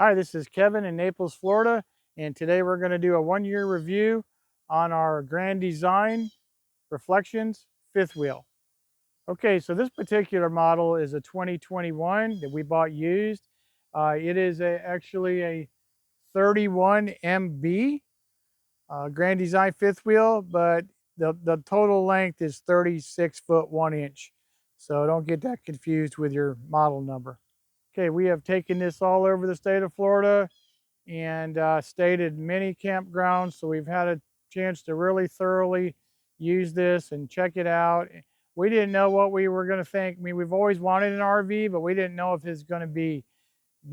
Hi, this is Kevin in Naples, Florida, and today we're going to do a one-year review on our Grand Design Reflections fifth wheel. Okay, so this particular model is a 2021 that we bought used. It is actually a 31 MB Grand Design fifth wheel, but the total length is 36 foot 1 inch. So don't get that confused with your model number. Okay, we have taken this all over the state of Florida and stayed at many campgrounds. So we've had a chance to really thoroughly use this and check it out. We didn't know what we were going to think. I mean, we've always wanted an RV, but we didn't know if it's going to be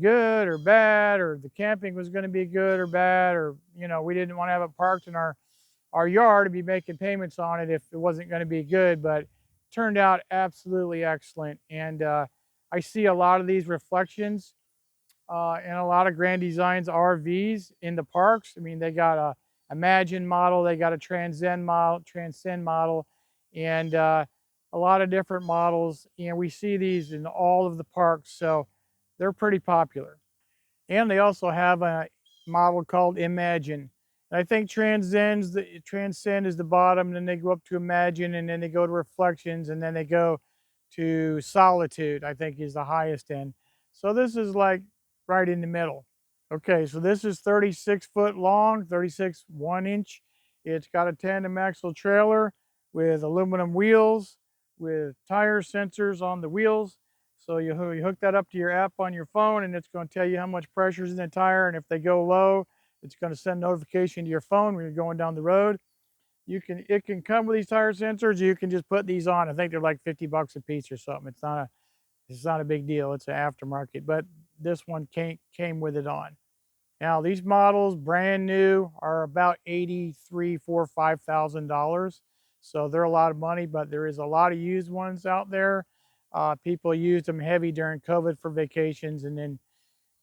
good or bad, or the camping was going to be good or bad, or we didn't want to have it parked in our yard to be making payments on it if it wasn't going to be good. But it turned out absolutely excellent. And I see a lot of these reflections and a lot of Grand Designs RVs in the parks. I mean, they got a Imagine model, they got a Transcend model, and a lot of different models. And we see these in all of the parks, so they're pretty popular. And they also have a model called Imagine. And I think Transcend is the bottom, and then they go up to Imagine, and then they go to Reflections, and then they go to Solitude, I think is the highest end. So this is like right in the middle. Okay, so this is 36 foot long, 36 1 inch. It's got a tandem axle trailer with aluminum wheels, with tire sensors on the wheels. So you hook that up to your app on your phone, and it's going to tell you how much pressure is in the tire. And if they go low, it's going to send notification to your phone when you're going down the road. It can come with these tire sensors. You can just put these on. I think they're like 50 bucks a piece or something. It's not a big deal. It's an aftermarket, but this one came with it on. Now these models, brand new, are about 83, $4, $5,000. So they're a lot of money, but there is a lot of used ones out there. People used them heavy during COVID for vacations, and then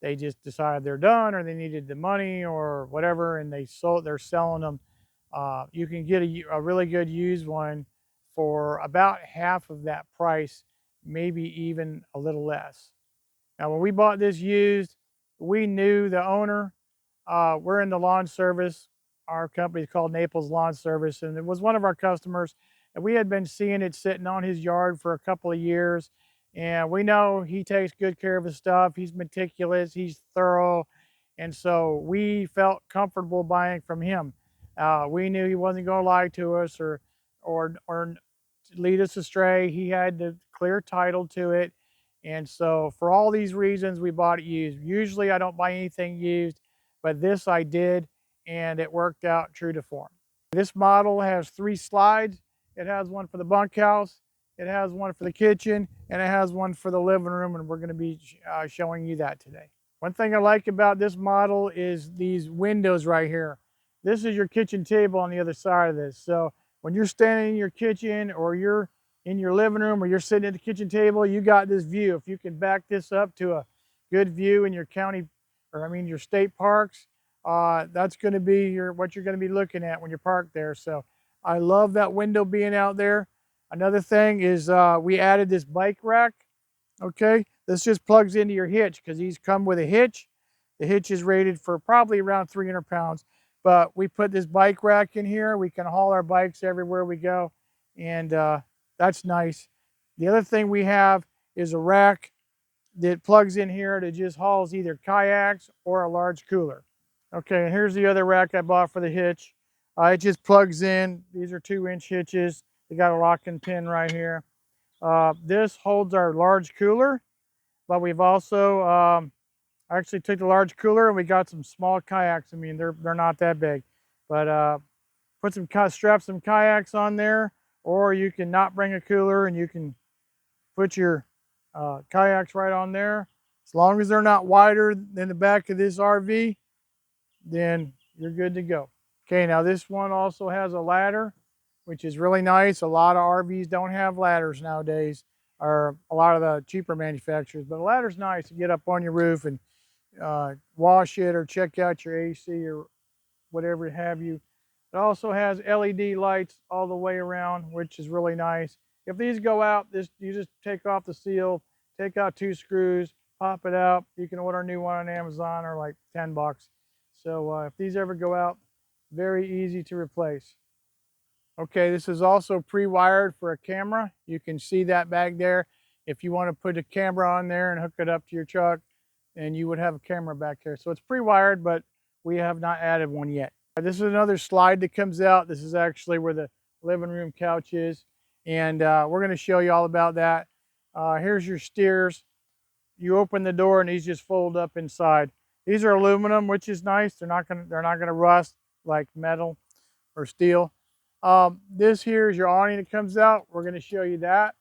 they just decided they're done, or they needed the money or whatever, and they're selling them. You can get a really good used one for about half of that price, maybe even a little less. Now, when we bought this used, we knew the owner. We're in the lawn service. Our company is called Naples Lawn Service, and it was one of our customers. And we had been seeing it sitting on his yard for a couple of years. And we know he takes good care of his stuff. He's meticulous, he's thorough. And so we felt comfortable buying from him. We knew he wasn't going to lie to us or lead us astray. He had the clear title to it. And so for all these reasons, we bought it used. Usually I don't buy anything used, but this I did, and it worked out true to form. This model has 3 slides. It has one for the bunkhouse, it has one for the kitchen, and it has one for the living room, and we're going to be showing you that today. One thing I like about this model is these windows right here. This is your kitchen table on the other side of this. So when you're standing in your kitchen, or you're in your living room, or you're sitting at the kitchen table, you got this view. If you can back this up to a good view in your county, or I mean your state parks, that's going to be what you're going to be looking at when you're parked there. So I love that window being out there. Another thing is we added this bike rack. Okay, this just plugs into your hitch because these come with a hitch. The hitch is rated for probably around 300 pounds, but we put this bike rack in here. We can haul our bikes everywhere we go, and that's nice. The other thing we have is a rack that plugs in here that just hauls either kayaks or a large cooler. Okay, and here's the other rack I bought for the hitch. It just plugs in. These are 2-inch hitches. They got a locking pin right here. This holds our large cooler, but we've also actually took the large cooler and we got some small kayaks. I mean, they're not that big, but strap some kayaks on there, or you can not bring a cooler and you can put your kayaks right on there. As long as they're not wider than the back of this RV, then you're good to go. Okay, now this one also has a ladder, which is really nice. A lot of RVs don't have ladders nowadays, or a lot of the cheaper manufacturers, but a ladder's nice to get up on your roof and wash it or check out your AC or whatever have you. It also has LED lights all the way around, which is really nice. If these go out, you just take off the seal, take out 2 screws, pop it out. You can order a new one on Amazon or like 10 bucks. So if these ever go out, very easy to replace. Okay, this is also pre-wired for a camera. You can see that back there. If you want to put a camera on there and hook it up to your truck, and you would have a camera back there. So it's pre-wired, but we have not added one yet. This is another slide that comes out. This is actually where the living room couch is. And we're going to show you all about that. Here's your steers. You open the door and these just fold up inside. These are aluminum, which is nice. They're not gonna rust like metal or steel. This here is your awning that comes out. We're going to show you that.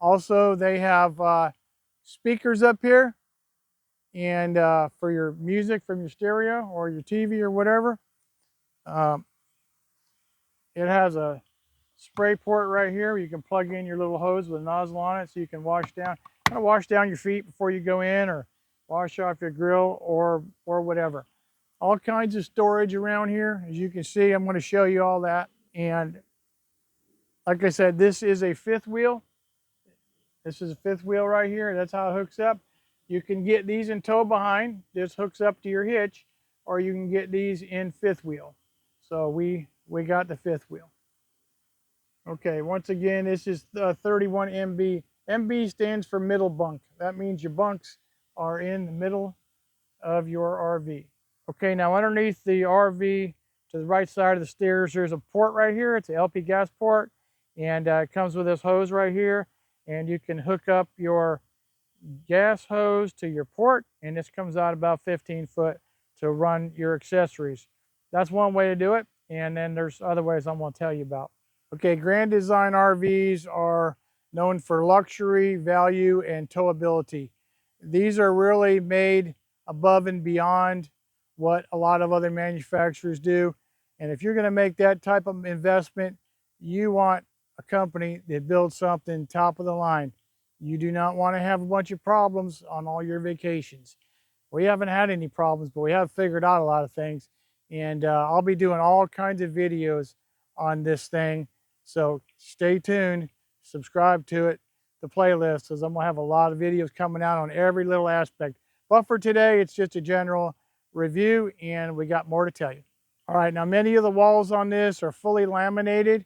Also, they have speakers up here, and for your music from your stereo or your TV or whatever. Um, it has a spray port right here. You can plug in your little hose with a nozzle on it so you can wash down your feet before you go in, or wash off your grill or whatever. All kinds of storage around here. As you can see, I'm going to show you all that. And like I said, this is a fifth wheel. This is a fifth wheel right here. That's how it hooks up. You can get these in tow behind. This hooks up to your hitch, or you can get these in fifth wheel. So we got the fifth wheel. Okay, once again, this is 31 MB. MB stands for middle bunk. That means your bunks are in the middle of your RV. Okay, now underneath the RV, to the right side of the stairs, there's a port right here. It's an LP gas port, and it comes with this hose right here, and you can hook up your gas hose to your port, and this comes out about 15 foot to run your accessories. That's one way to do it, and then there's other ways I'm going to tell you about. Okay, Grand Design RVs are known for luxury, value, and towability. These are really made above and beyond what a lot of other manufacturers do. And if you're going to make that type of investment, you want a company that builds something top of the line. You do not want to have a bunch of problems on all your vacations. We haven't had any problems, but we have figured out a lot of things. And I'll be doing all kinds of videos on this thing. So stay tuned, subscribe to it, the playlist, because I'm going to have a lot of videos coming out on every little aspect. But for today, it's just a general review, and we got more to tell you. All right, now many of the walls on this are fully laminated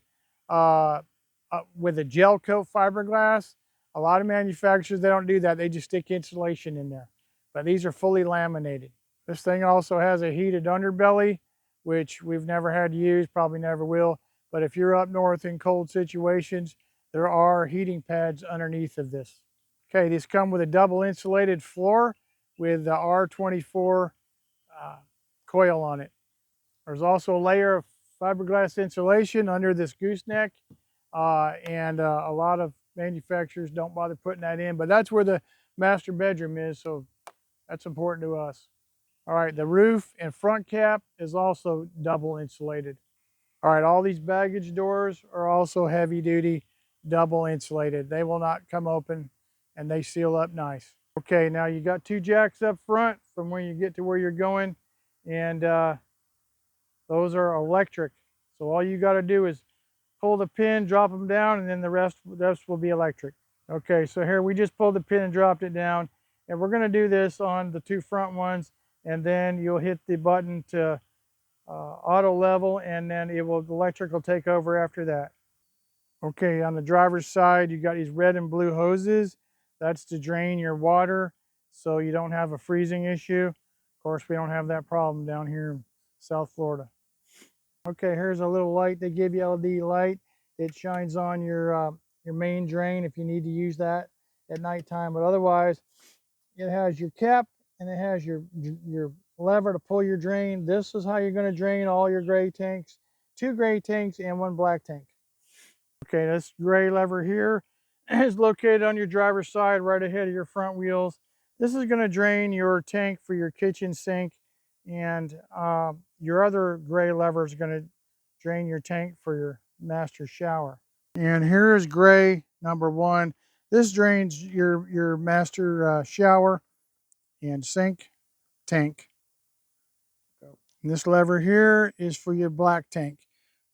with a gel coat fiberglass. A lot of manufacturers, they don't do that. They just stick insulation in there. But these are fully laminated. This thing also has a heated underbelly, which we've never had to use, probably never will. But if you're up north in cold situations, there are heating pads underneath of this. Okay, these come with a double insulated floor with the R24 coil on it. There's also a layer of fiberglass insulation under this gooseneck, and a lot of manufacturers don't bother putting that in, but that's where the master bedroom is, so that's important to us. All right, the roof and front cap is also double insulated. All right, all these baggage doors are also heavy duty, double insulated. They will not come open, and they seal up nice. Okay, now you got two jacks up front from when you get to where you're going, and those are electric. So all you got to do is pull the pin, drop them down, and then the rest will be electric. Okay, so here we just pulled the pin and dropped it down, and we're going to do this on the two front ones, and then you'll hit the button to auto level, and then the electric will take over after that. Okay, on the driver's side, you got these red and blue hoses. That's to drain your water so you don't have a freezing issue. Of course, we don't have that problem down here in South Florida. Okay, here's a little light. They give you LED light. It shines on your main drain if you need to use that at nighttime. But otherwise, it has your cap and it has your lever to pull your drain. This is how you're going to drain all your gray tanks. 2 gray tanks and 1 black tank. Okay, this gray lever here is located on your driver's side right ahead of your front wheels. This is going to drain your tank for your kitchen sink, and your other gray lever is going to drain your tank for your master shower. And here is gray number 1. This drains your master shower and sink tank. And this lever here is for your black tank.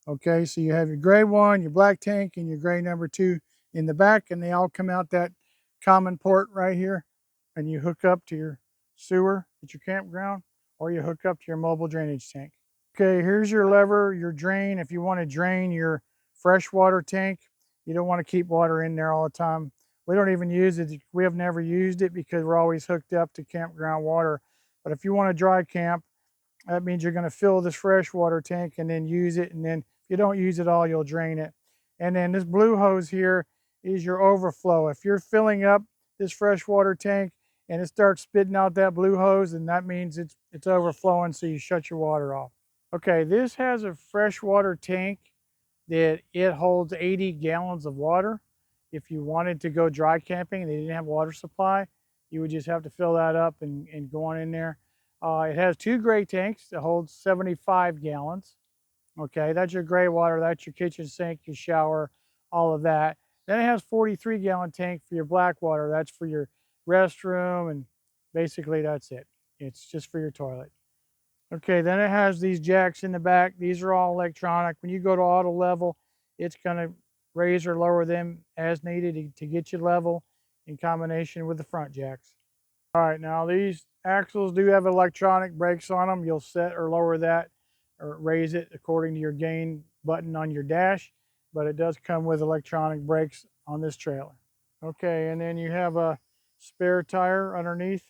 Okay, so you have your gray one, your black tank, and your gray number 2 in the back, and they all come out that common port right here. and you hook up to your sewer at your campground, or you hook up to your mobile drainage tank. Okay, here's your lever, your drain. If you want to drain your freshwater tank, you don't want to keep water in there all the time. We don't even use it. We have never used it because we're always hooked up to campground water. But if you want to dry camp, that means you're going to fill this freshwater tank and then use it. And then if you don't use it all, you'll drain it. And then this blue hose here is your overflow. If you're filling up this freshwater tank and it starts spitting out that blue hose, then that means it's overflowing, so you shut your water off. Okay, this has a freshwater tank that it holds 80 gallons of water. If you wanted to go dry camping and they didn't have water supply, you would just have to fill that up and go on in there. It has two gray tanks that hold 75 gallons. Okay, that's your gray water, that's your kitchen sink, your shower, all of that. Then it has 43-gallon tank for your black water. That's for your restroom, and basically that's it. It's just for your toilet. Okay, then it has these jacks in the back. These are all electronic. When you go to auto level, it's going to raise or lower them as needed to get you level in combination with the front jacks. All right, now these axles do have electronic brakes on them. You'll set or lower that or raise it according to your gain button on your dash, but it does come with electronic brakes on this trailer. Okay, and then you have a spare tire underneath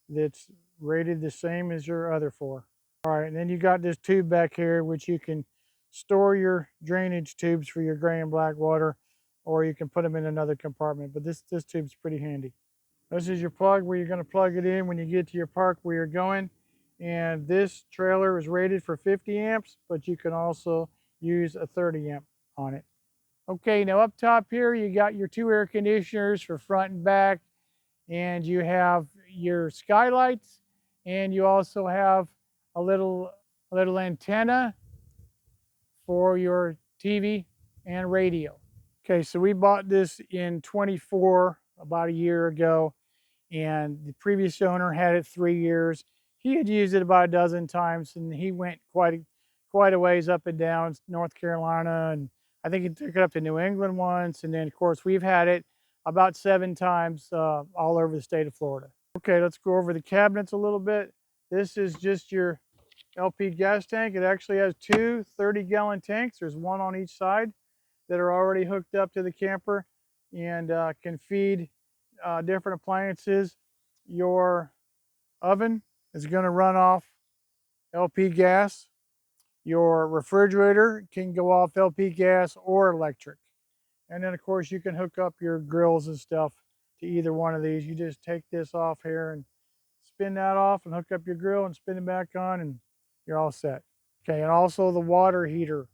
that's rated the same as your other four. All right, and then you got this tube back here, which you can store your drainage tubes for your gray and black water, or you can put them in another compartment, but this tube's pretty handy. This is your plug where you're going to plug it in when you get to your park where you're going. And this trailer is rated for 50 amps, but you can also use a 30 amp on it. Okay, now up top here, you got your two air conditioners for front and back, and you have your skylights, and you also have a little antenna for your TV and radio. Okay, so we bought this in 24, about a year ago, and the previous owner had it 3 years. He had used it about a dozen times, and he went quite a ways up and down North Carolina, and I think he took it up to New England once, and then of course we've had it about 7 times all over the state of Florida. Okay, let's go over the cabinets a little bit. This is just your LP gas tank. It actually has two 30-gallon tanks. There's one on each side that are already hooked up to the camper and can feed different appliances. Your oven is going to run off LP gas. Your refrigerator can go off LP gas or electric. And then of course you can hook up your grills and stuff to either one of these. You just take this off here and spin that off and hook up your grill and spin it back on, and you're all set. Okay, and also the water heater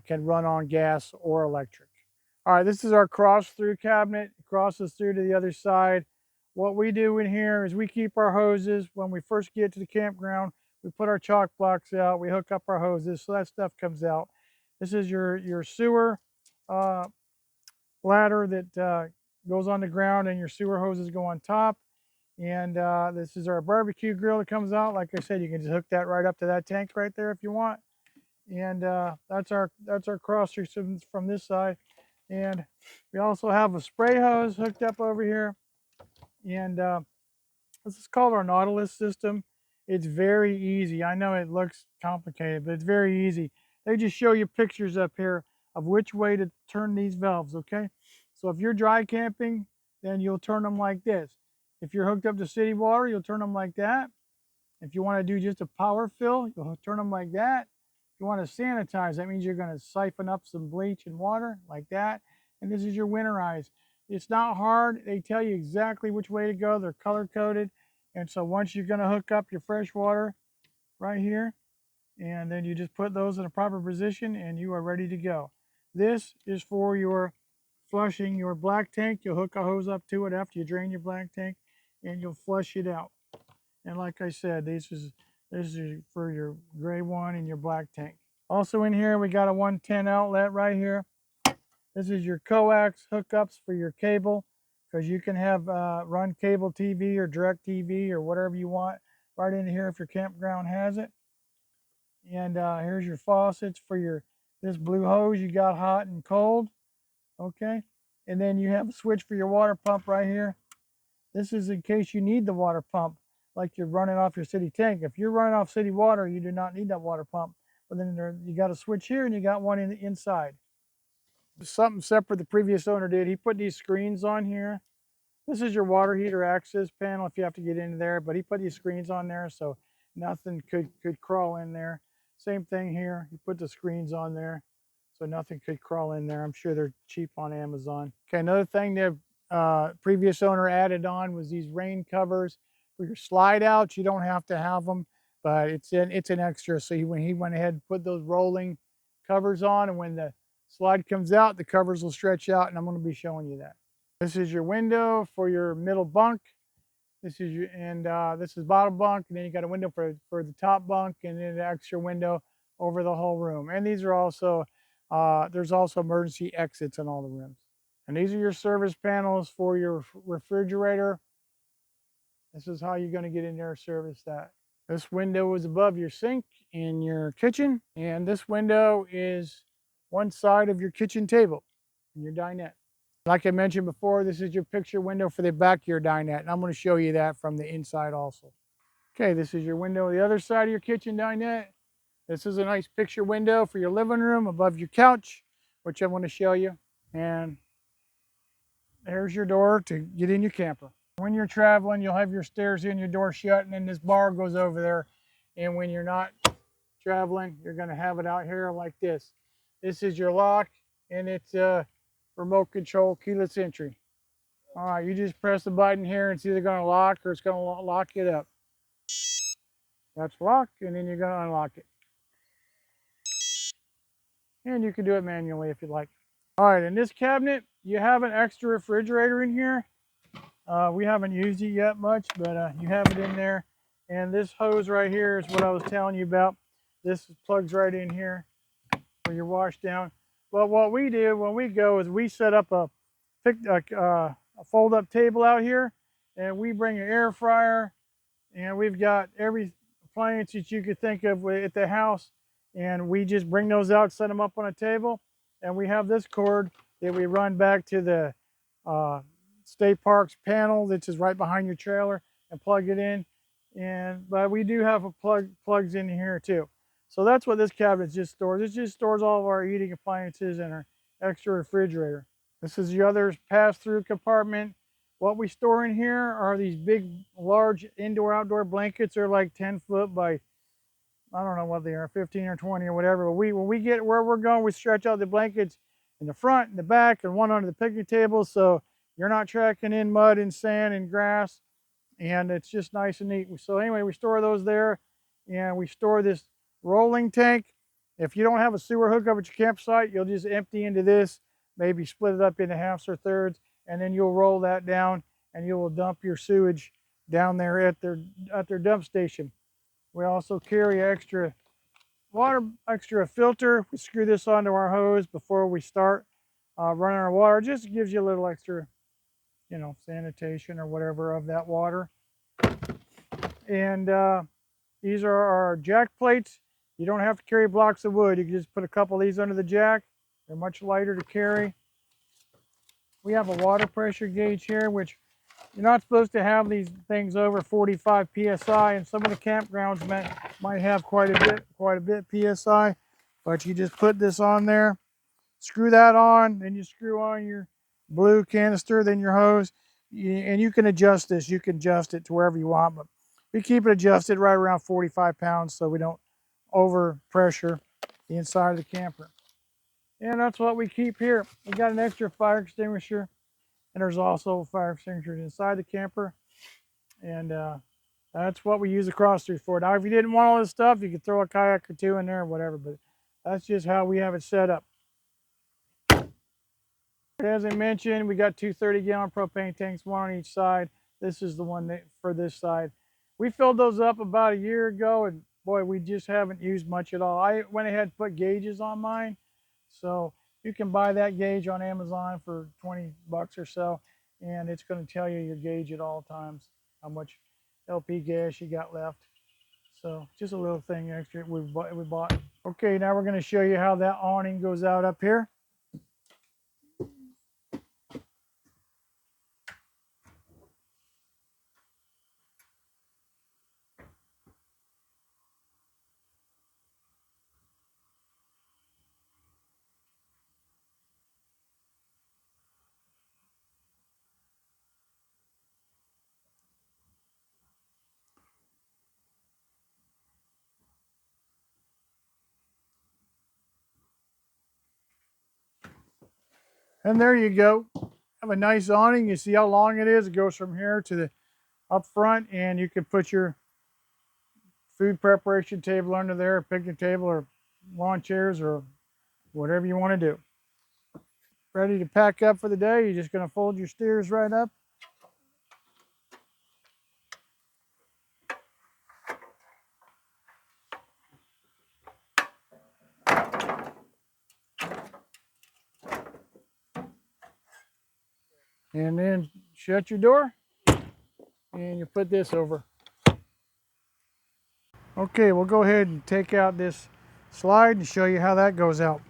can run on gas or electric. All right, this is our cross-through cabinet. It crosses through to the other side. What we do in here is we keep our hoses. When we first get to the campground, we put our chalk blocks out. We hook up our hoses so that stuff comes out. This is your sewer ladder that goes on the ground, and your sewer hoses go on top. And this is our barbecue grill that comes out. Like I said, you can just hook that right up to that tank right there if you want. And that's our cross through from this side. And we also have a spray hose hooked up over here. And this is called our Nautilus system. It's very easy. I know it looks complicated, but it's very easy. They just show you pictures up here of which way to turn these valves, okay? So if you're dry camping, then you'll turn them like this. If you're hooked up to city water, you'll turn them like that. If you want to do just a power fill, you'll turn them like that. If you want to sanitize, that means you're going to siphon up some bleach and water like that. And this is your winterize. It's not hard. They tell you exactly which way to go. They're color coded. And so once you're going to hook up your fresh water right here, and then you just put those in a proper position and you are ready to go. This is for your flushing your black tank. You'll hook a hose up to it after you drain your black tank, and you'll flush it out. And like I said, this is for your gray one and your black tank. Also in here, we got a 110 outlet right here. This is your coax hookups for your cable, because you can have run cable TV or direct TV or whatever you want right into here if your campground has it. And here's your faucets for this blue hose you got hot and cold. Okay. And then you have a switch for your water pump right here. This is in case you need the water pump, like you're running off your city tank. If you're running off city water, you do not need that water pump. But then you got a switch here and you got one in the inside. Something separate the previous owner did. He put these screens on here. This is your water heater access panel if you have to get into there, but he put these screens on there so nothing could crawl in there. Same thing here. He put the screens on there so nothing could crawl in there. I'm sure they're cheap on Amazon. Okay, another thing the previous owner added on was these rain covers for your slide outs. You don't have to have them, but it's an extra. So when he went ahead and put those rolling covers on, and when the slide comes out, the covers will stretch out, and I'm going to be showing you that. This is your window for your middle bunk. This is this is bottom bunk, and then you got a window for the top bunk, and then an extra window over the whole room. And these are also there's also emergency exits in all the rooms. And these are your service panels for your refrigerator. This is how you're going to get in there and service that. This window is above your sink in your kitchen, and this window is one side of your kitchen table in your dinette. Like I mentioned before, this is your picture window for the back of your dinette, and I'm going to show you that from the inside also. Okay, this is your window on the other side of your kitchen dinette. This is a nice picture window for your living room above your couch, which I want to show you. And there's your door to get in your camper. When you're traveling, you'll have your stairs in, your door shut, and then this bar goes over there. And when you're not traveling, you're going to have it out here like this. This is your lock, and it's remote control keyless entry. All right, you just press the button here and it's either going to lock or it's going to lock it up. That's locked, and then you're going to unlock it. And you can do it manually if you like. All right, in this cabinet, you have an extra refrigerator in here. We haven't used it yet much, but you have it in there. And this hose right here is what I was telling you about. This plugs right in here for your wash down. But what we do when we go is we set up a fold-up table out here, and we bring an air fryer, and we've got every appliance that you could think of at the house, and we just bring those out, set them up on a table, and we have this cord that we run back to the state parks panel, which is right behind your trailer, and plug it in. But we do have plugs in here too. So that's what this cabinet just stores. It just stores all of our heating appliances and our extra refrigerator. This is the other pass-through compartment. What we store in here are these big, large indoor-outdoor blankets. They're like 10 foot by, I don't know what they are, 15 or 20 or whatever. But when we get where we're going, we stretch out the blankets in the front and the back and one under the picnic table, so you're not tracking in mud and sand and grass, and it's just nice and neat. So anyway, we store those there, and we store this rolling tank. If you don't have a sewer hookup at your campsite, you'll just empty into this, maybe split it up into halves or thirds, and then you'll roll that down and you will dump your sewage down there at their dump station. We also carry extra filter. We screw this onto our hose before we start running our water. It just gives you a little extra, sanitation or whatever of that water. And these are our jack plates. You don't have to carry blocks of wood. You can just put a couple of these under the jack. They're much lighter to carry. We have a water pressure gauge here, which you're not supposed to have these things over 45 psi, and some of the campgrounds might have quite a bit psi. But you just put this on there, screw that on, then you screw on your blue canister, then your hose, and you can adjust this. You can adjust it to wherever you want, but we keep it adjusted right around 45 pounds so we don't over pressure the inside of the camper. And that's what we keep here. We got an extra fire extinguisher, and there's also fire extinguishers inside the camper. And that's what we use the cross street for. Now, if you didn't want all this stuff, you could throw a kayak or two in there or whatever, but that's just how we have it set up. As I mentioned, we got two 30-gallon propane tanks, one on each side. This is the one for this side. We filled those up about a year ago, and boy, we just haven't used much at all. I went ahead and put gauges on mine. So you can buy that gauge on Amazon for 20 bucks or so, and it's going to tell you your gauge at all times, how much LP gas you got left. So just a little thing extra we bought. Okay, now we're going to show you how that awning goes out up here. And there you go. Have a nice awning. You see how long it is? It goes from here to the up front, and you can put your food preparation table under there, a picnic table, or lawn chairs, or whatever you want to do. Ready to pack up for the day? You're just going to fold your steers right up. And then shut your door, and you put this over. Okay, we'll go ahead and take out this slide and show you how that goes out.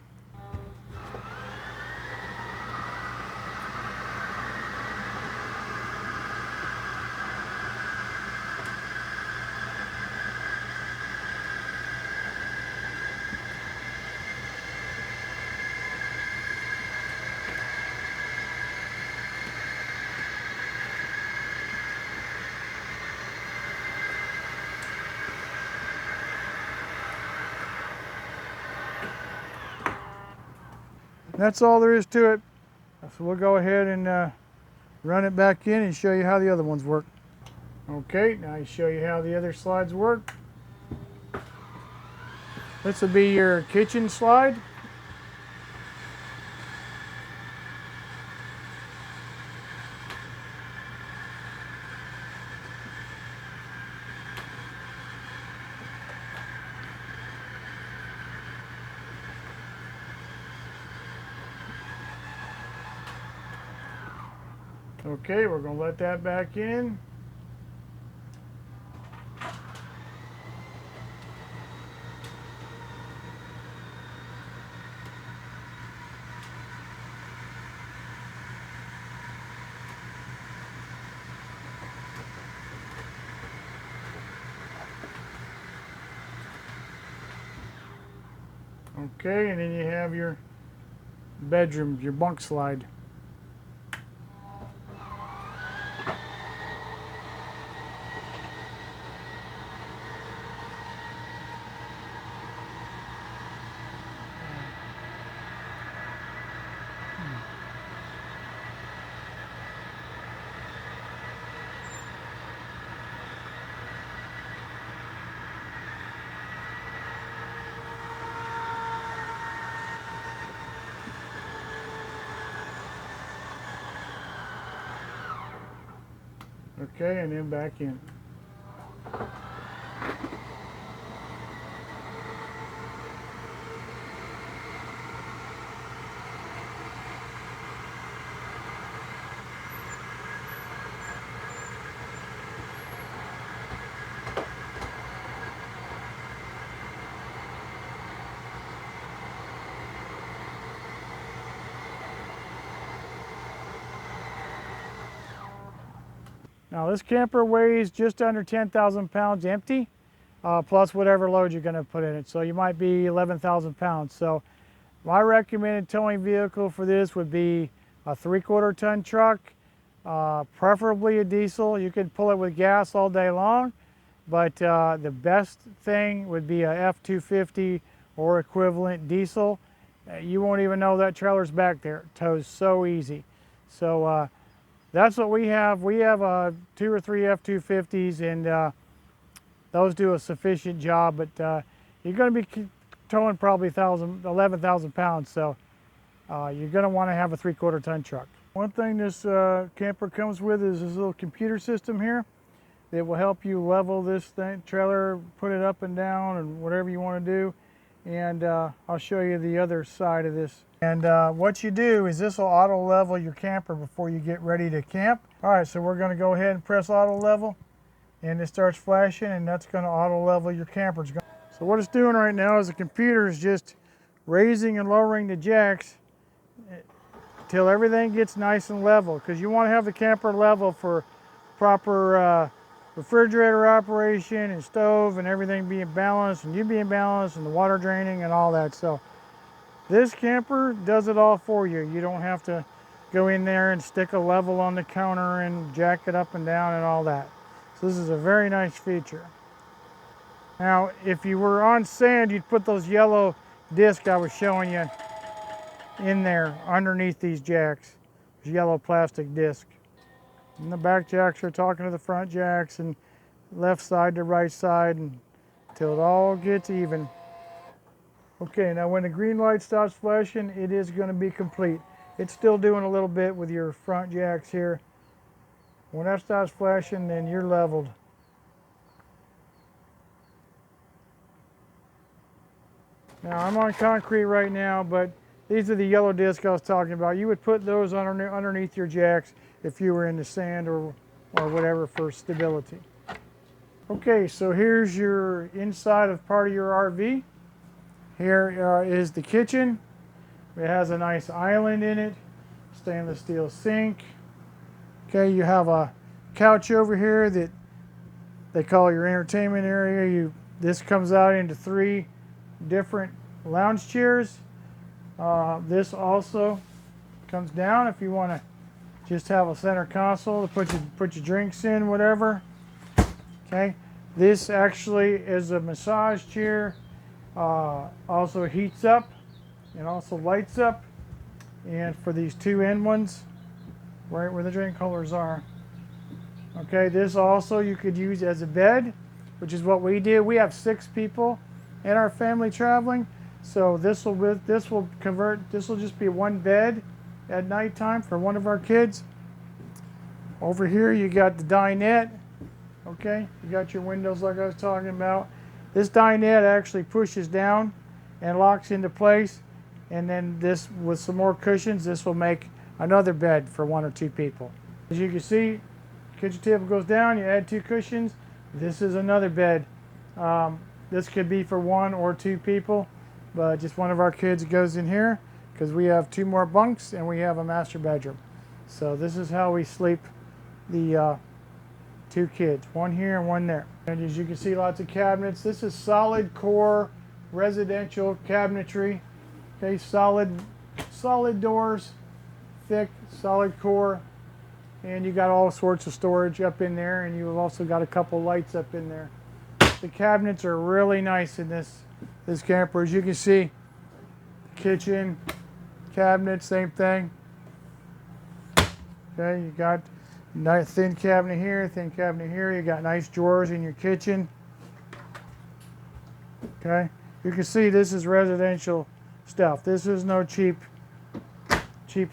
That's all there is to it. So we'll go ahead and run it back in and show you how the other ones work. Okay, now I show you how the other slides work. This will be your kitchen slide. Okay, we're going to let that back in. Okay, and then you have your bedroom, your bunk slide. Okay, and then back in. Now this camper weighs just under 10,000 pounds empty, plus whatever load you're going to put in it. So you might be 11,000 pounds. So my recommended towing vehicle for this would be a 3/4 ton truck, preferably a diesel. You can pull it with gas all day long, but the best thing would be a F-250 or equivalent diesel. You won't even know that trailer's back there. It tows so easy. So that's what we have. We have 2 or 3 F-250s, and those do a sufficient job, but you're going to be towing probably 11,000 pounds, so you're going to want to have a 3/4 ton truck. One thing this camper comes with is this little computer system here that will help you level this trailer, put it up and down, and whatever you want to do. And I'll show you the other side of this. And what you do is this will auto level your camper before you get ready to camp. All right, so we're going to go ahead and press auto level, and it starts flashing, and that's going to auto level your camper. So what it's doing right now is the computer is just raising and lowering the jacks until everything gets nice and level, because you want to have the camper level for proper refrigerator operation and stove and everything being balanced, and you being balanced, and the water draining and all that. So this camper does it all for you. You don't have to go in there and stick a level on the counter and jack it up and down and all that. So this is a very nice feature. Now, if you were on sand, you'd put those yellow discs I was showing you in there underneath these jacks. There's yellow plastic disc. And the back jacks are talking to the front jacks, and left side to right side, until it all gets even. Okay, now when the green light stops flashing, it is going to be complete. It's still doing a little bit with your front jacks here. When that stops flashing, then you're leveled. Now I'm on concrete right now, but these are the yellow discs I was talking about. You would put those underneath your jacks if you were in the sand or whatever for stability. Okay, so here's your inside of part of your RV. Here is the kitchen. It has a nice island in it, stainless steel sink. Okay, you have a couch over here that they call your entertainment area. This comes out into 3 different lounge chairs. This also comes down if you want to just have a center console to put your drinks in, whatever. Okay, this actually is a massage chair. Also heats up and also lights up. And for these 2 end ones, right where the drink holders are. Okay, this also you could use as a bed, which is what we did. We have 6 people in our family traveling, so this will just be 1 bed at nighttime for one of our kids. Over here you got the dinette. Okay, you got your windows like I was talking about. This dinette actually pushes down and locks into place, and then this, with some more cushions, this will make another bed for 1 or 2 people. As you can see, kitchen table goes down, you add 2 cushions. This is another bed. This could be for 1 or 2 people, but just one of our kids goes in here because we have 2 more bunks and we have a master bedroom. So this is how we sleep the 2 kids, 1 here and 1 there. And as you can see, lots of cabinets. This is solid core residential cabinetry. Okay, solid doors, thick, solid core. And you got all sorts of storage up in there, and you've also got a couple lights up in there. The cabinets are really nice in this camper. As you can see, kitchen, cabinet, same thing. Okay, you got nice thin cabinet here, thin cabinet here. You got nice drawers in your kitchen. Okay, you can see this is residential stuff. This is no cheap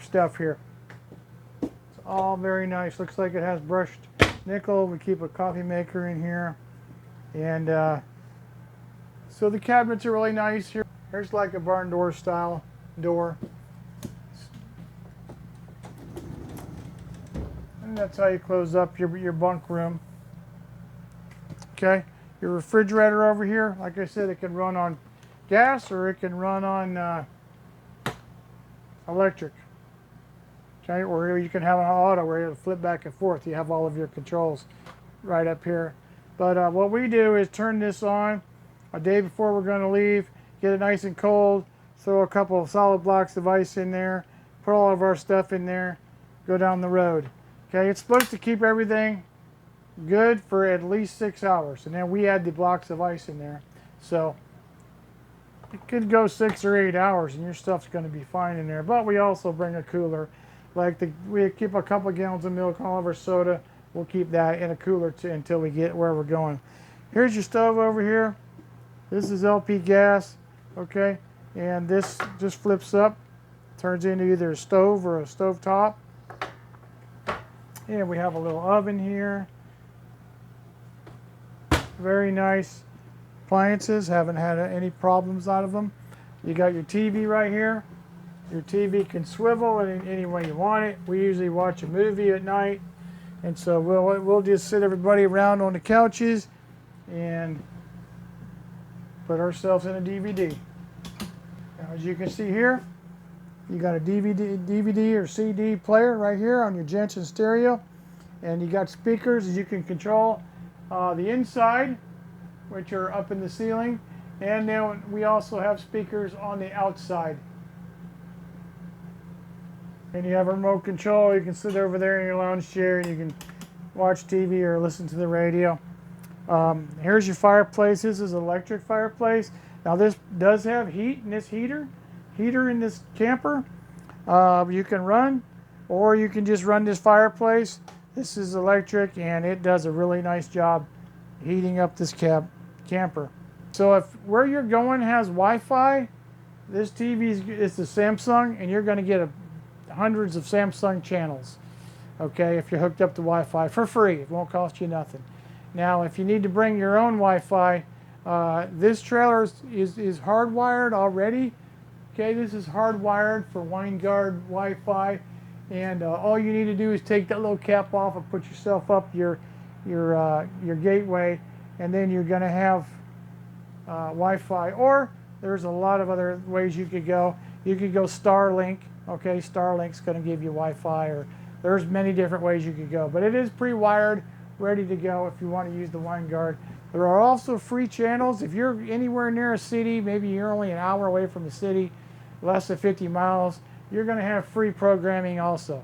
stuff here. All very nice. Looks like it has brushed nickel. We keep a coffee maker in here. And so the cabinets are really nice here. Here's like a barn door style door. And that's how you close up your bunk room. Okay, your refrigerator over here, like I said, it can run on gas or it can run on electric. Okay, or you can have an auto where it'll flip back and forth. You have all of your controls right up here. But what we do is turn this on a day before we're going to leave, get it nice and cold, throw a couple of solid blocks of ice in there, put all of our stuff in there, go down the road. Okay, it's supposed to keep everything good for at least 6 hours. And then we add the blocks of ice in there. So it could go 6 or 8 hours and your stuff's going to be fine in there. But we also bring a cooler. We keep a couple of gallons of milk, all of our soda. We'll keep that in a cooler until we get where we're going. Here's your stove over here. This is LP gas, okay? And this just flips up, turns into either a stove or a stove top. And we have a little oven here. Very nice appliances, haven't had any problems out of them. You got your TV right here. Your TV can swivel any way you want it. We usually watch a movie at night, and so we'll just sit everybody around on the couches and put ourselves in a DVD. Now, as you can see here, you got a DVD or CD player right here on your Jensen stereo, and you got speakers that you can control the inside, which are up in the ceiling, and then we also have speakers on the outside. And you have a remote control. You can sit over there in your lounge chair and you can watch TV or listen to the radio. Here's your fireplace. This is an electric fireplace. Now this does have heat in this heater. heater in this camper. You can run, or you can just run this fireplace. This is electric, and it does a really nice job heating up this camper. So if where you're going has Wi-Fi, this TV is the Samsung, and you're going to get hundreds of Samsung channels. Okay, if you're hooked up to Wi-Fi for free, it won't cost you nothing. Now, if you need to bring your own Wi-Fi, this trailer is hardwired already. Okay, this is hardwired for WineGuard Wi-Fi, and all you need to do is take that little cap off and put yourself up your gateway, and then you're going to have Wi-Fi. Or there's a lot of other ways you could go. You could go Starlink. Okay, Starlink's going to give you Wi-Fi, or there's many different ways you could go. But it is pre-wired, ready to go if you want to use the WineGuard. There are also free channels. If you're anywhere near a city, maybe you're only an hour away from the city, less than 50 miles, you're going to have free programming also.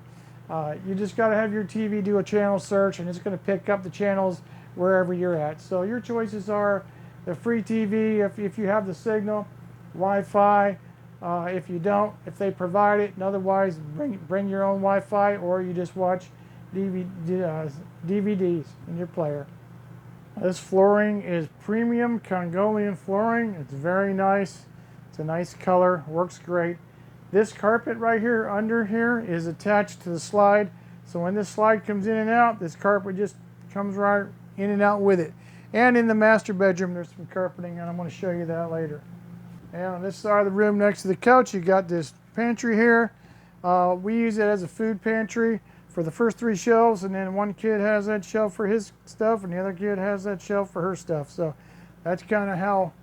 You just got to have your TV do a channel search, and it's going to pick up the channels wherever you're at. So your choices are the free TV if you have the signal, Wi-Fi. If you don't, if they provide it, and otherwise bring your own Wi-Fi, or you just watch DVDs in your player. This flooring is premium Congolian flooring. It's very nice. It's a nice color, works great. This carpet right here under here is attached to the slide. So when this slide comes in and out, this carpet just comes right in and out with it. And in the master bedroom, there's some carpeting, and I'm going to show you that later. And on this side of the room next to the couch, you got this pantry here. We use it as a food pantry for the first 3 shelves, and then one kid has that shelf for his stuff, and the other kid has that shelf for her stuff. So that's kind of how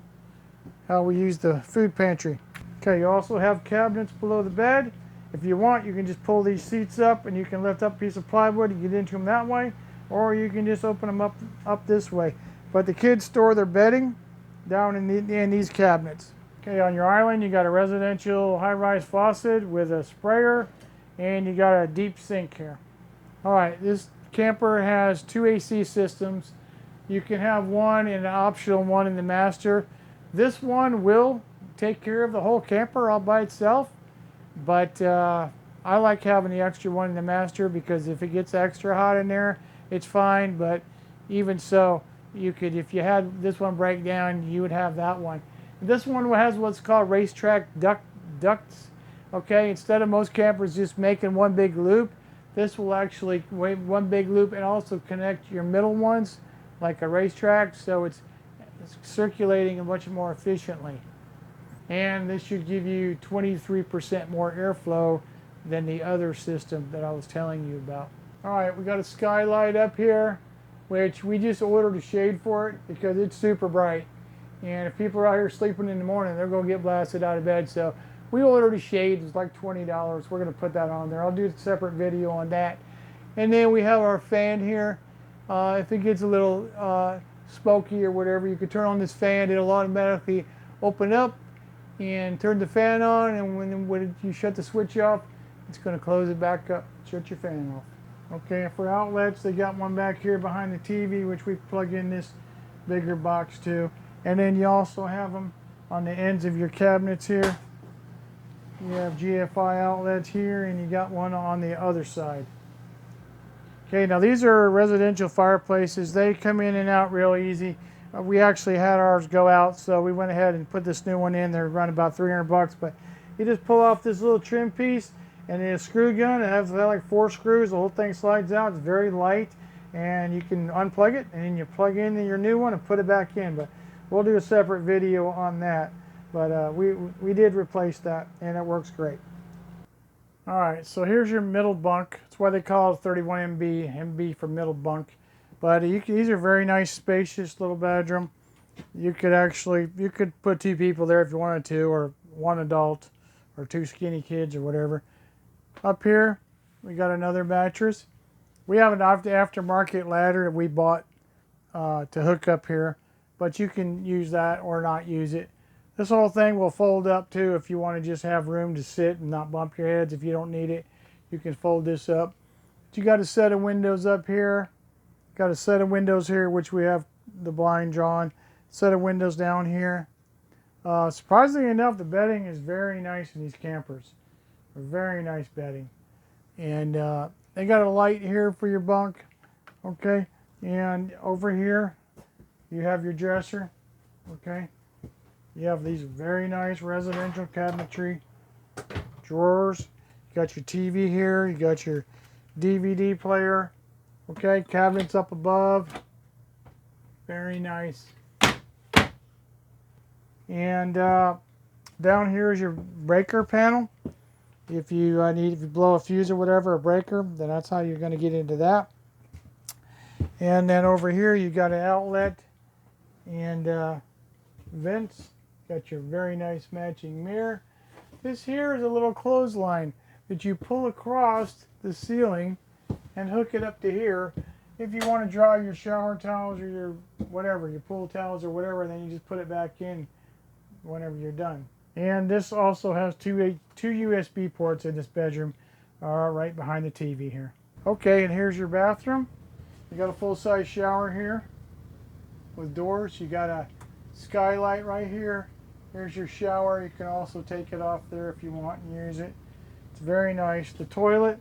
we use the food pantry. Okay, you also have cabinets below the bed. If you want, you can just pull these seats up, and you can lift up a piece of plywood and get into them that way, or you can just open them up this way. But the kids store their bedding down in these cabinets. Okay, on your island, you got a residential high-rise faucet with a sprayer, and you got a deep sink here. All right, this camper has 2 AC systems. You can have one and an optional one in the master. This one will take care of the whole camper all by itself, but I like having the extra one in the master, because if it gets extra hot in there, it's fine. But even so, you could, if you had this one break down, you would have that one. This one has what's called racetrack ducts. Okay, instead of most campers just making one big loop, this will actually make one big loop and also connect your middle ones like a racetrack, so it's circulating much more efficiently. And this should give you 23% more airflow than the other system that I was telling you about. All right, we got a skylight up here, which we just ordered a shade for it because it's super bright. And if people are out here sleeping in the morning, they're going to get blasted out of bed. So we ordered a shade. It's like $20. We're going to put that on there. I'll do a separate video on that. And then we have our fan here. If it gets a little smoky or whatever, you can turn on this fan. It'll automatically open up and turn the fan on. And when you shut the switch off, it's going to close it back up. Shut your fan off. Okay, and for outlets, they got one back here behind the TV, which we plug in this bigger box too. And then you also have them on the ends of your cabinets here. You have GFI outlets here, and you got one on the other side. Okay, now these are residential fireplaces. They come in and out real easy. We actually had ours go out, so we went ahead and put this new one in. They're running about $300, but you just pull off this little trim piece, and then a screw gun. It has like 4 screws. The whole thing slides out. It's very light, and you can unplug it, and then you plug in your new one and put it back in. But we'll do a separate video on that, but we did replace that, and it works great. All right, so here's your middle bunk. That's why they call it 31 MB for middle bunk. But these are very nice, spacious little bedroom. You could put 2 people there if you wanted to, or 1 adult, or 2 skinny kids, or whatever. Up here, we got another mattress. We have an aftermarket ladder that we bought to hook up here. But you can use that or not use it. This whole thing will fold up too if you want to just have room to sit and not bump your heads. If you don't need it, you can fold this up. But you got a set of windows up here. Got a set of windows here, which we have the blind drawn. Set of windows down here. Surprisingly enough, the bedding is very nice in these campers. Very nice bedding. And they got a light here for your bunk, okay? And over here, you have your dresser, okay? You have these very nice residential cabinetry drawers. You got your TV here, you got your DVD player, okay? Cabinets up above, very nice. And down here is your breaker panel. If you if you blow a fuse or whatever, a breaker, then that's how you're going to get into that. And then over here you got an outlet and vents. Got your very nice matching mirror. This here is a little clothesline that you pull across the ceiling and hook it up to here. If you want to dry your shower towels or your whatever, your pool towels or whatever, then you just put it back in whenever you're done. And this also has two USB ports in this bedroom, right behind the TV here. Okay, and here's your bathroom. You got a full-size shower here with doors. You got a skylight right here. Here's your shower. You can also take it off there if you want and use it. It's very nice. The toilet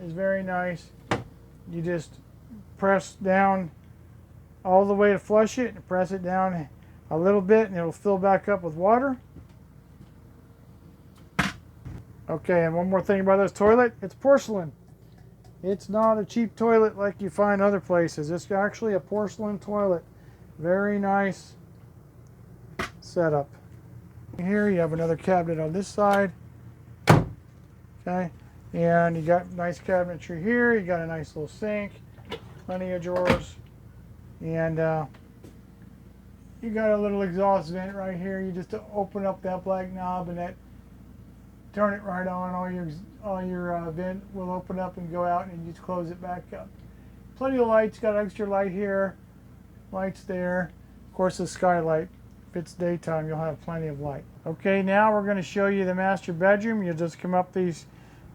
is very nice. You just press down all the way to flush it and press it down a little bit and it'll fill back up with water. Okay, and one more thing about this toilet, it's porcelain. It's not a cheap toilet like you find other places. It's actually a porcelain toilet. Very nice setup. Here you have another cabinet on this side. Okay, and you got nice cabinetry here. You got a nice little sink, plenty of drawers, and you got a little exhaust vent right here. You just open up that black knob and that turn it right on. All your vent will open up and go out, and you just close it back up. Plenty of lights. Got extra light here, lights there. Of course, the skylight. If it's daytime, you'll have plenty of light. Okay, now we're going to show you the master bedroom. You'll just come up these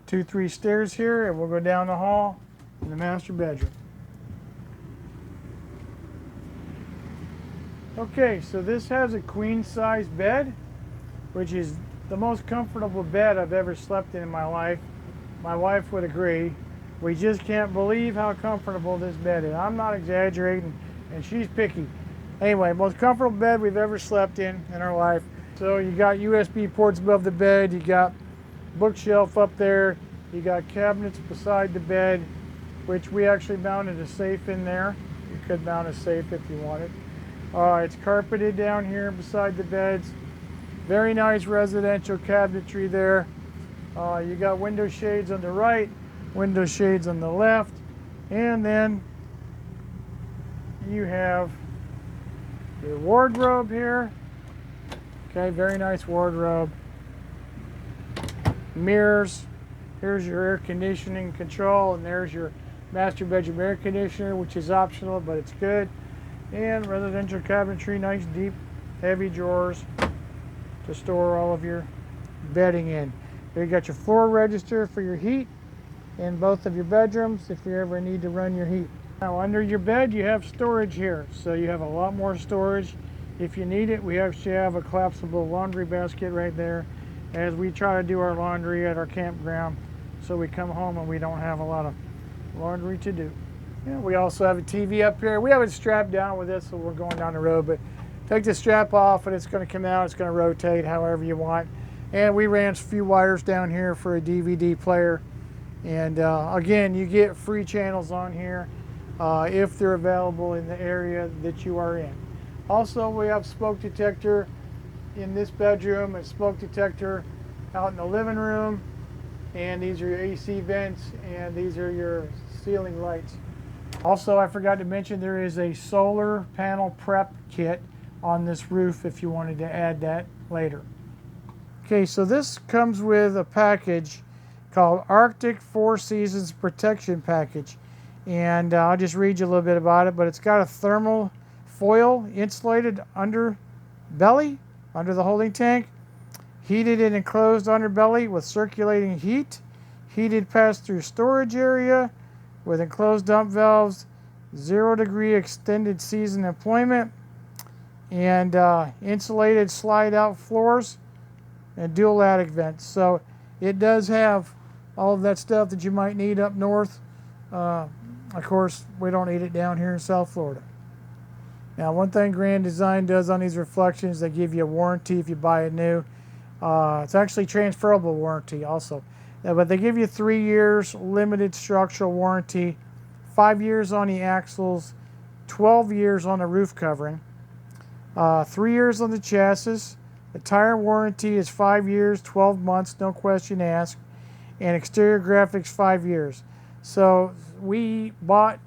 2-3 stairs here, and we'll go down the hall in the master bedroom. Okay, so this has a queen-size bed, which is the most comfortable bed I've ever slept in my life. My wife would agree. We just can't believe how comfortable this bed is. I'm not exaggerating, and she's picky. Anyway, most comfortable bed we've ever slept in our life. So you got USB ports above the bed, you got bookshelf up there, you got cabinets beside the bed, which we actually mounted a safe in there. You could mount a safe if you wanted. It's carpeted down here beside the beds. Very nice residential cabinetry there. You got window shades on the right, window shades on the left, and then you have your wardrobe here. Okay, very nice wardrobe. Mirrors. Here's your air conditioning control, and there's your master bedroom air conditioner, which is optional, but it's good. And residential cabinetry, nice deep, heavy drawers to store all of your bedding in. Here you got your floor register for your heat in both of your bedrooms if you ever need to run your heat. Now under your bed you have storage here, so you have a lot more storage if you need it. We actually have a collapsible laundry basket right there, as we try to do our laundry at our campground, so we come home and we don't have a lot of laundry to do. Yeah, we also have a TV up here. We have it strapped down with this, so we're going down the road, but take the strap off and it's going to come out. It's going to rotate however you want. And we ran a few wires down here for a DVD player. And again, you get free channels on here if they're available in the area that you are in. Also, we have smoke detector in this bedroom, a smoke detector out in the living room, and these are your AC vents, and these are your ceiling lights. Also, I forgot to mention there is a solar panel prep kit on this roof if you wanted to add that later. Okay, so this comes with a package called Arctic 4 Seasons Protection Package. And I'll just read you a little bit about it, but it's got a thermal foil insulated underbelly under the holding tank, heated and enclosed underbelly with circulating heat, heated pass-through storage area with enclosed dump valves, 0-degree extended season employment, and insulated slide out floors and dual attic vents. So it does have all of that stuff that you might need up north. Of course, we don't need it down here in South Florida. Now, one thing Grand Design does on these reflections, they give you a warranty if you buy it new. It's actually transferable warranty also. But they give you 3 years limited structural warranty, 5 years on the axles, 12 years on the roof covering, 3 years on the chassis. The tire warranty is 5 years, 12 months, no question asked, and exterior graphics 5 years. So we bought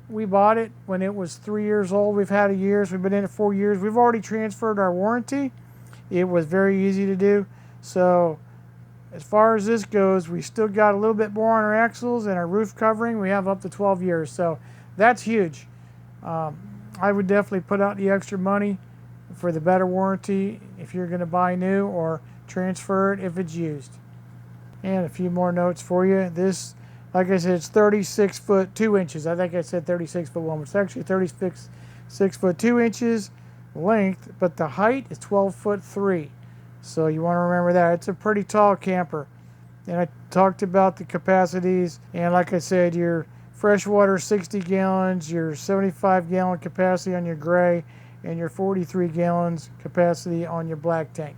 it when it was 3 years old. We've had it years. We've been in it 4 years. We've already transferred our warranty. It was very easy to do. So as far as this goes, we still got a little bit more on our axles and our roof covering. We have up to 12 years. So that's huge. I would definitely put out the extra money for the better warranty if you're going to buy new, or transfer it if it's used. And a few more notes for you. This, like I said, it's 36 foot 2 inches. I think I said 36 foot 1, but it's actually 36 foot 2 inches length, but the height is 12 foot 3. So you want to remember that. It's a pretty tall camper. And I talked about the capacities, and like I said, your freshwater 60 gallons, your 75 gallon capacity on your gray, and your 43 gallons capacity on your black tank.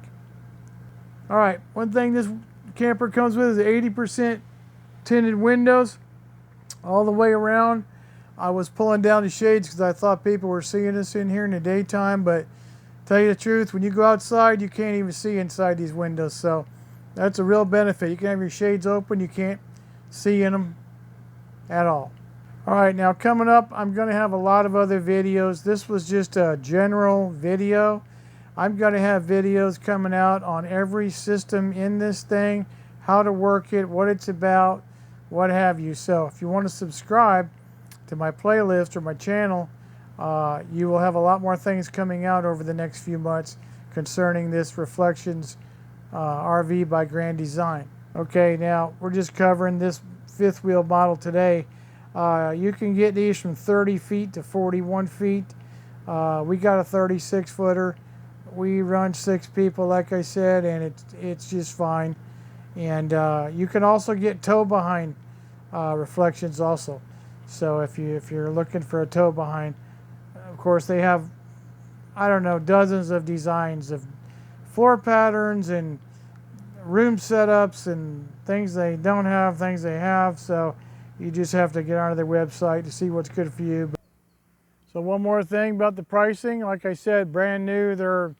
All right, one thing this camper comes with is 80% tinted windows all the way around. I was pulling down the shades because I thought people were seeing us in here in the daytime, but tell you the truth, when you go outside, you can't even see inside these windows. So that's a real benefit. You can have your shades open, you can't see in them at all. All right, now coming up, I'm going to have a lot of other videos. This was just a general video. I'm going to have videos coming out on every system in this thing, how to work it, what it's about, what have you. So if you want to subscribe to my playlist or my channel, you will have a lot more things coming out over the next few months concerning this Reflections RV by Grand Design. Okay, now we're just covering this fifth wheel model today. You can get these from 30 feet to 41 feet. We got a 36 footer. We run 6 people, like I said, and it's just fine. And you can also get tow behind Reflections also. So if you're looking for a tow behind, of course they have, I don't know, dozens of designs of floor patterns and room setups and things they don't have, things they have. So you just have to get onto their website to see what's good for you. So one more thing about the pricing. Like I said, brand new, they're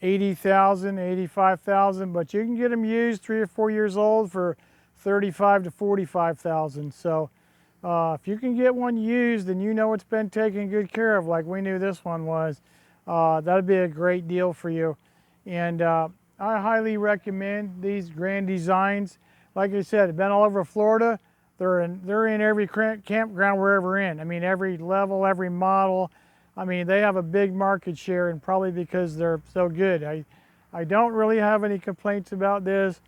$80,000, $85,000, but you can get them used 3 or 4 years old for $35,000 to $45,000. So if you can get one used and you know it's been taken good care of, like we knew this one was, that'd be a great deal for you. And I highly recommend these Grand Designs. Like I said, I've been all over Florida. They're in every campground we're ever in. I mean, every level, every model. I mean, they have a big market share, and probably because they're so good. I don't really have any complaints about this.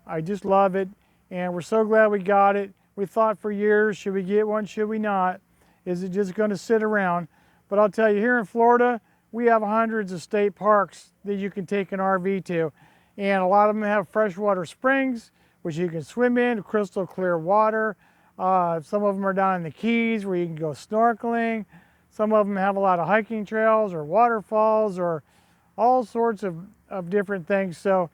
I just love it, and we're so glad we got it. We thought for years, should we get one, should we not? Is it just going to sit around? But I'll tell you, here in Florida, we have hundreds of state parks that you can take an RV to, and a lot of them have freshwater springs, which you can swim in, crystal clear water. Some of them are down in the Keys where you can go snorkeling. Some of them have a lot of hiking trails or waterfalls or all sorts of different things. So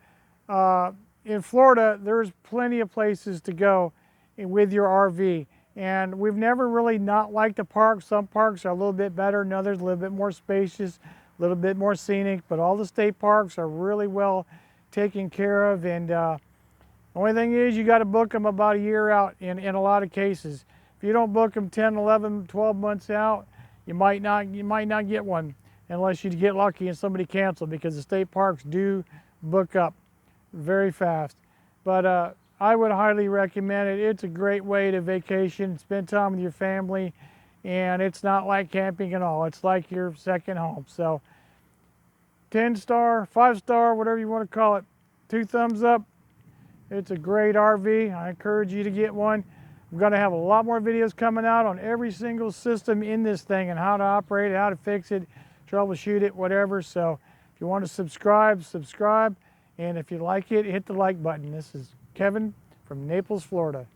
in Florida, there's plenty of places to go with your RV. And we've never really not liked the parks. Some parks are a little bit better than others, a little bit more spacious, a little bit more scenic, but all the state parks are really well taken care of. And the only thing is you got to book them about a year out in a lot of cases. If you don't book them 10, 11, 12 months out, you might not get one unless you get lucky and somebody cancel, because the state parks do book up very fast. But I would highly recommend it. It's a great way to vacation, spend time with your family, and it's not like camping at all. It's like your second home. So 10-star, 5-star, whatever you want to call it, 2 thumbs up. It's a great RV. I encourage you to get one. I'm going to have a lot more videos coming out on every single system in this thing and how to operate it, how to fix it, troubleshoot it, whatever. So if you want to subscribe, subscribe. And if you like it, hit the like button. This is Kevin from Naples, Florida.